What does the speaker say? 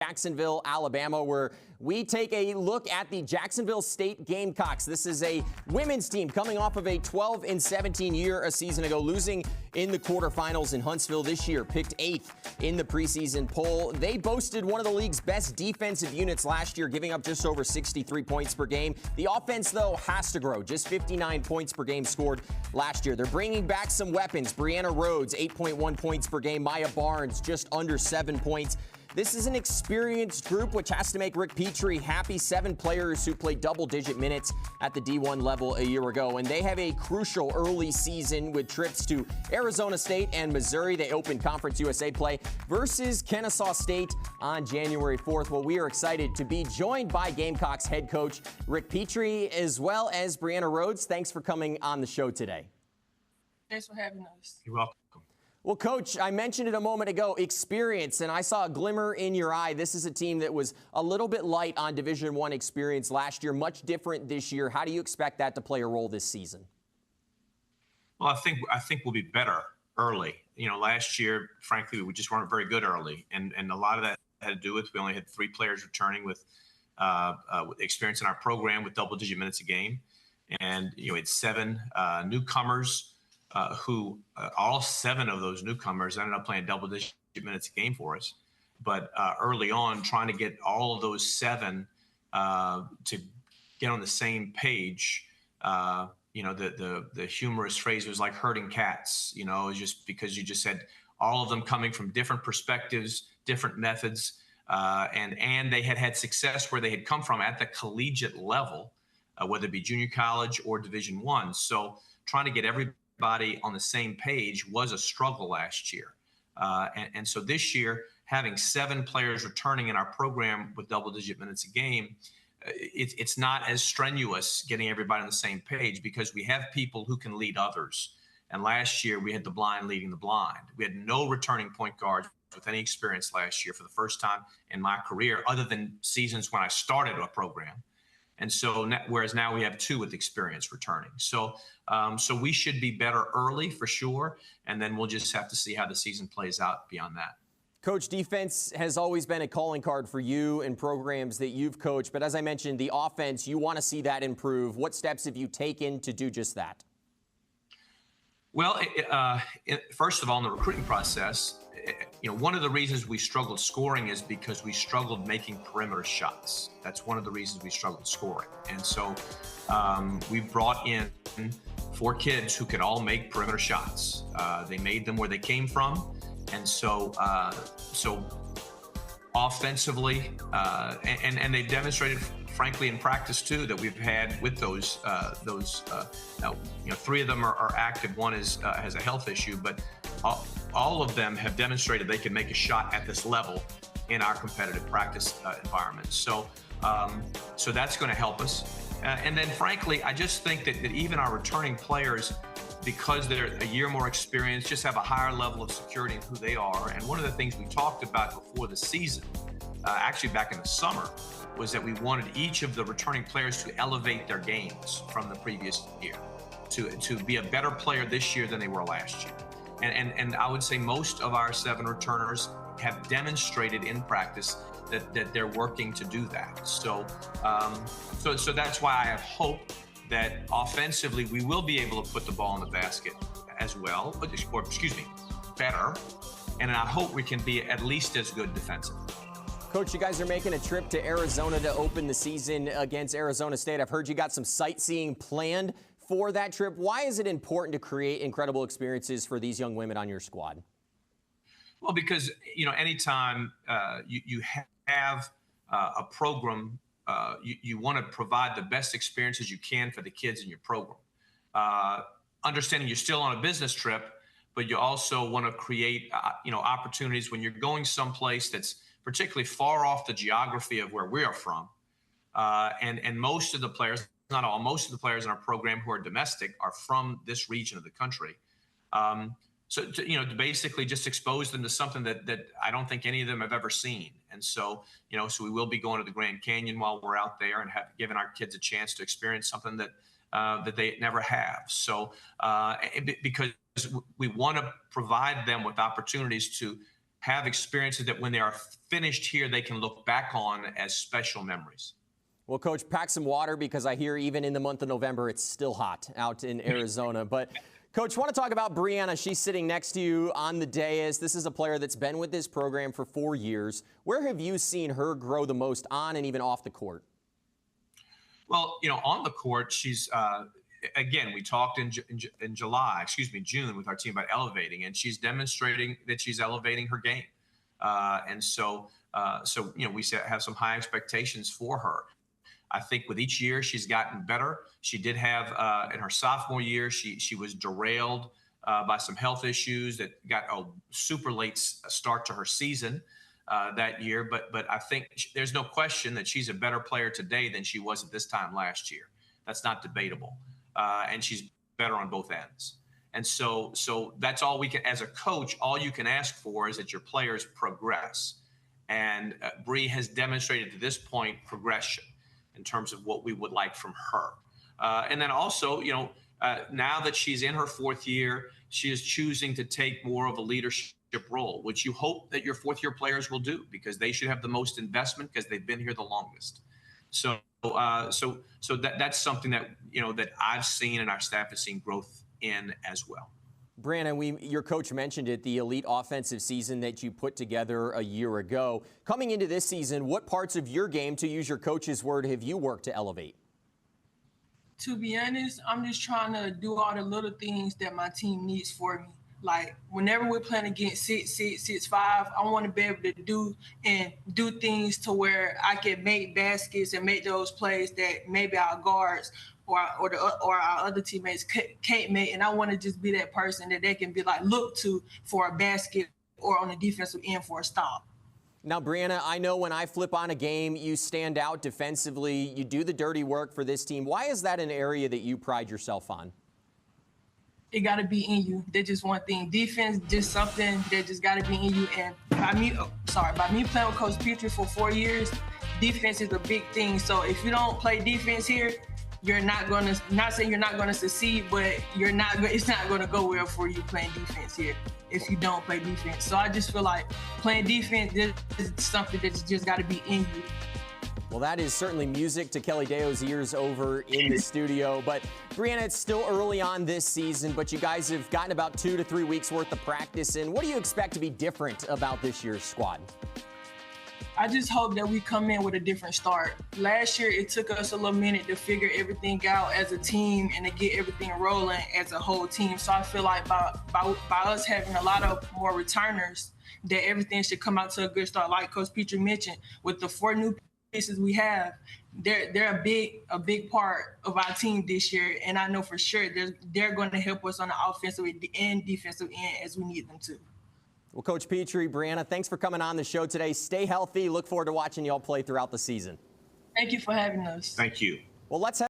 Jacksonville, Alabama, where we take a look at the Jacksonville State Gamecocks. This is a women's team coming off of a 12-17 year a season ago, losing in the quarterfinals in Huntsville this year, picked 8th in the preseason poll. They boasted one of the league's best defensive units last year, giving up just over 63 points per game. The offense, though, has to grow. Just 59 points per game scored last year. They're bringing back some weapons. Brianna Rhodes, 8.1 points per game. Maya Barnes, just under 7 points. This is an experienced group, which has to make Rick Petrie happy. 7 players who played double-digit minutes at the D1 level a year ago. And they have a crucial early season with trips to Arizona State and Missouri. They open Conference USA play versus Kennesaw State on January 4th. Well, we are excited to be joined by Gamecocks head coach Rick Petrie, as well as Brianna Rhodes. Thanks for coming on the show today. Thanks for having us. You're welcome. Well, Coach, I mentioned it a moment ago, experience, and I saw a glimmer in your eye. This is a team that was a little bit light on Division I experience last year, much different this year. How do you expect that to play a role this season? Well, I think we'll be better early. You know, last year, frankly, we just weren't very good early, and a lot of that had to do with we only had 3 players returning with experience in our program with double-digit minutes a game, and we had 7 newcomers. Who all 7 of those newcomers ended up playing double-digit minutes a game for us. But early on, trying to get all of those 7 to get on the same page, the humorous phrase was like herding cats. It was just because you just had all of them coming from different perspectives, different methods, and they had success where they had come from at the collegiate level, whether it be junior college or Division I. So trying to get everybody on the same page was a struggle last year. And so this year, having 7 players returning in our program with double-digit minutes a game, it's not as strenuous getting everybody on the same page because we have people who can lead others. And last year, we had the blind leading the blind. We had no returning point guards with any experience last year for the first time in my career, other than seasons when I started a program. And so, whereas now we have 2 with experience returning. So we should be better early for sure. And then we'll just have to see how the season plays out beyond that. Coach, defense has always been a calling card for you and programs that you've coached. But as I mentioned, the offense, you want to see that improve. What steps have you taken to do just that? Well, first of all, in the recruiting process, one of the reasons we struggled scoring is because we struggled making perimeter shots. That's one of the reasons we struggled scoring. And so we brought in 4 kids who could all make perimeter shots. They made them where they came from. And so offensively, and they've demonstrated, frankly, in practice too, that we've had with those 3 of them are active. One has a health issue, but all of them have demonstrated they can make a shot at this level in our competitive practice environment. So that's going to help us. And then, frankly, I just think that even our returning players, because they're a year more experienced, just have a higher level of security in who they are. And one of the things we talked about before the season, actually back in the summer, was that we wanted each of the returning players to elevate their games from the previous year, to be a better player this year than they were last year. And I would say most of our 7 returners have demonstrated in practice that they're working to do that. So that's why I have hope that offensively we will be able to put the ball in the basket as well, or better. And I hope we can be at least as good defensively. Coach, you guys are making a trip to Arizona to open the season against Arizona State. I've heard you got some sightseeing planned for that trip. Why is it important to create incredible experiences for these young women on your squad? Well, because, anytime you have a program, you want to provide the best experiences you can for the kids in your program. Understanding you're still on a business trip, but you also want to create, opportunities when you're going someplace that's particularly far off the geography of where we are from. And most of the players, not all, most of the players in our program who are domestic are from this region of the country. So to basically just expose them to something that I don't think any of them have ever seen. And so, so we will be going to the Grand Canyon while we're out there and have given our kids a chance to experience something that they never have. So because we want to provide them with opportunities to have experiences that when they are finished here, they can look back on as special memories. Well, Coach, pack some water because I hear even in the month of November, it's still hot out in Arizona. But, Coach, want to talk about Brianna. She's sitting next to you on the dais. This is a player that's been with this program for 4 years. Where have you seen her grow the most on and even off the court? Well, on the court, she's again, we talked in June with our team about elevating, and she's demonstrating that she's elevating her game. So we have some high expectations for her. I think with each year she's gotten better. She did have in her sophomore year, she was derailed by some health issues that got a super late start to her season that year. But I think there's no question that she's a better player today than she was at this time last year. That's not debatable. And she's better on both ends. And so that's all we can, as a coach, all you can ask for is that your players progress. And Bree has demonstrated to this point progression in terms of what we would like from her. And then also, now that she's in her 4th year, she is choosing to take more of a leadership role, which you hope that your 4th-year players will do because they should have the most investment because they've been here the longest. So that's something that, that I've seen and our staff has seen growth in as well. Brandon, your coach mentioned it, the elite offensive season that you put together a year ago. Coming into this season, what parts of your game, to use your coach's word, have you worked to elevate? To be honest, I'm just trying to do all the little things that my team needs for me. Like whenever we're playing against 6'6", 6'5", I want to be able to do things to where I can make baskets and make those plays that maybe our guards or our other teammates can't make. And I want to just be that person that they can be like look to for a basket or on the defensive end for a stop. Now, Brianna, I know when I flip on a game, you stand out defensively. You do the dirty work for this team. Why is that an area that you pride yourself on? It got to be in you. That's just one thing. Defense, just something that just got to be in you. And by me playing with Coach Petrie for 4 years, defense is a big thing. So if you don't play defense here, you're not going to, not saying you're not going to succeed, but it's not going to go well for you playing defense here if you don't play defense. So I just feel like playing defense is something that's just got to be in you. Well, that is certainly music to Kelly Deo's ears over in the studio. But, Brianna, it's still early on this season, but you guys have gotten about 2 to 3 weeks worth of practice. And what do you expect to be different about this year's squad? I just hope that we come in with a different start. Last year, it took us a little minute to figure everything out as a team and to get everything rolling as a whole team. So I feel like by us having a lot of more returners, that everything should come out to a good start. Like Coach Petrie mentioned, with the 4 new pieces we have, they're a big part of our team this year. And I know for sure they're going to help us on the offensive and defensive end as we need them to. Well, Coach Petrie, Brianna, thanks for coming on the show today. Stay healthy. Look forward to watching y'all play throughout the season. Thank you for having us. Thank you. Well, let's have